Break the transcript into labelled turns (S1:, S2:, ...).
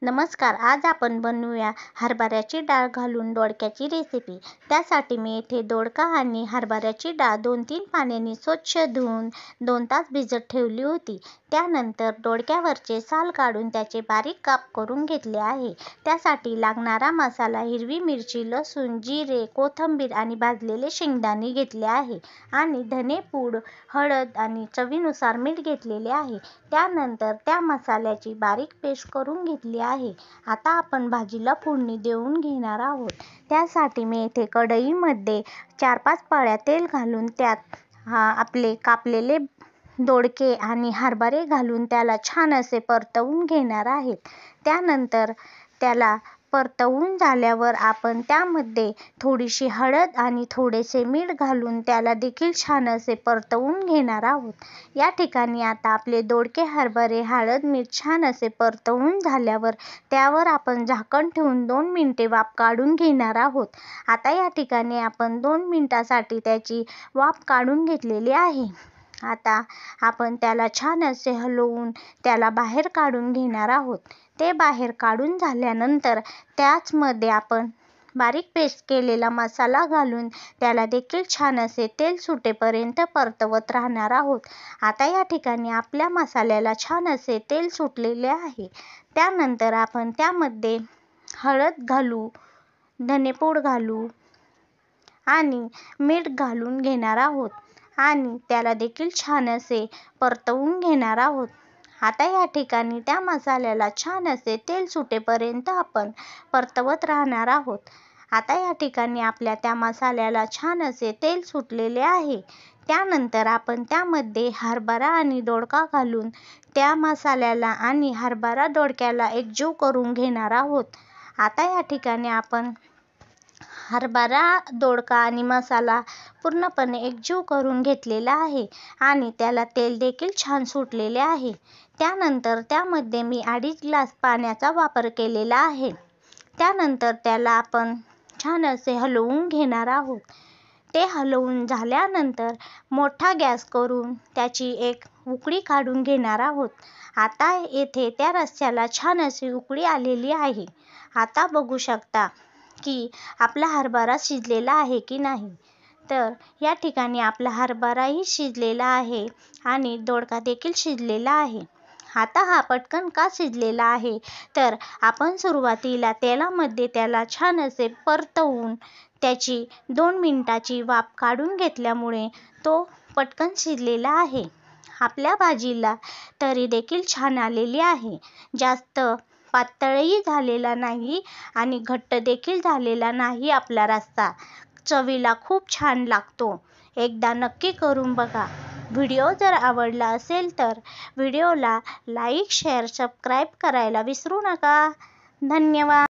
S1: नमस्कार, आज आपण बनवूया हरभऱ्याची डाळ घालून दोडक्याची रेसिपी। त्यासाठी मी येथे दोडका आणि हरभऱ्याची डाळ 2-3 पाण्याने स्वच्छ धुवून 2 तास भिजत ठेवली होती। त्यानंतर दोडक्यावरचे साल काढून त्याचे बारीक काप करून घेतले आहे। त्यासाठी लागणारा मसाला हिरवी मिरची, लसूण, जिरे, कोथिंबीर आणि भाजलेले शेंगदाणे घेतले आहे आणि धने पूड, हळद आणि चवीनुसार मीठ घेतलेले आहे। त्यानंतर त्या मसाल्याची बारीक पेस्ट करून घेतली आहे। आता आपण भाजीला फोडणी देऊन घेणार आहोत। त्यासाठी मी येथे कढईमध्ये 4-5 पळ्या तेल घालून त्यात आपले कापलेले दोडके आणि हरभरे घालून त्याला छान असे परतवून घेणार आहेत। त्यानंतर त्याला परतवून झाल्यावर आपण त्यामध्ये थोडीशी हळद आणि थोडेसे मीठ घालून त्याला देखील छान असे परतवून घेणार आहोत। या ठिकाणी आता आपले दोडके, हरभरे हळद मीठ छान असे परतवून झाल्यावर त्यावर आपण झाकण ठेवून 2 मिनिटे वाफ काढून घेणार आहोत। आता या ठिकाणी आपण 2 मिनिटांसाठी त्याची वाफ काढून घेतलेली आहे। आता आपण त्याला छान असे हलवून त्याला बाहेर काढून घेणार आहोत। ते बाहेर काढून झाल्यानंतर त्याचमध्ये आपण बारीक पेस्ट केलेला मसाला घालून त्याला देखील छान असे तेल सुटेपर्यंत परतवत राहणार आहोत। आता या ठिकाणी आपल्या मसाल्याला छान असे तेल सुटलेले आहे। त्यानंतर आपण त्यामध्ये हळद घालू, धनेपूड घालू आणि मीठ घालून घेणार आहोत आणि त्याला देखील छान असे परतवून घेणार आहोत। आता या ठिकाणी त्या मसाल्याला छान असे तेल सुटेपर्यंत आपण परतवत राहणार आहोत। आता या ठिकाणी आपल्या त्या मसाल्याला छान असे तेल सुटलेले आहे। त्यानंतर आपण त्यामध्ये हरभरा आणि दोडका घालून त्या मसाल्याला आणि हरभरा दोडक्याला एकजीव करून घेणार आहोत। आता या ठिकाणी आपण हरभरा, दोडका आणि मसाला पूर्णपणे एकजीव करून घेतलेला आहे आणि त्याला तेल देखील छान सुटलेले आहे। त्यानंतर त्यामध्ये मी 2.5 ग्लास पाण्याचा वापर केलेला आहे। त्यानंतर त्याला आपण छान असे हलवून घेणार आहोत। ते हलवून झाल्यानंतर मोठा गॅस करून त्याची एक उकळी काढून घेणार आहोत। आता येथे त्या रस्स्याला छान अशी उकळी आलेली आहे। आता बघू शकता की आपला हरभरा शिजलेला आहे की नाही। तर या ठिकाणी आपला हरभराही शिजलेला आहे आणि दोडका देखील शिजलेला आहे। आता हा पटकन का शिजलेला आहे तर आपण सुरुवातीला तेलामध्ये त्याला छान असे परतवून त्याची 2 मिनिटाची वाफ काढून घेतल्यामुळे तो पटकन शिजलेला आहे। आपल्या भाजीला तरी देखील छान आलेली आहे। जास्त पातळही झालेला नाही आणि घट्ट देखील झालेला नाही आपला रस्सा। चवीला खूप छान लागतो। एकदा नक्की करून बघा। व्हिडिओ जर आवडला असेल तर व्हिडिओला लाईक, शेअर, सबस्क्राईब करायला विसरू नका। धन्यवाद।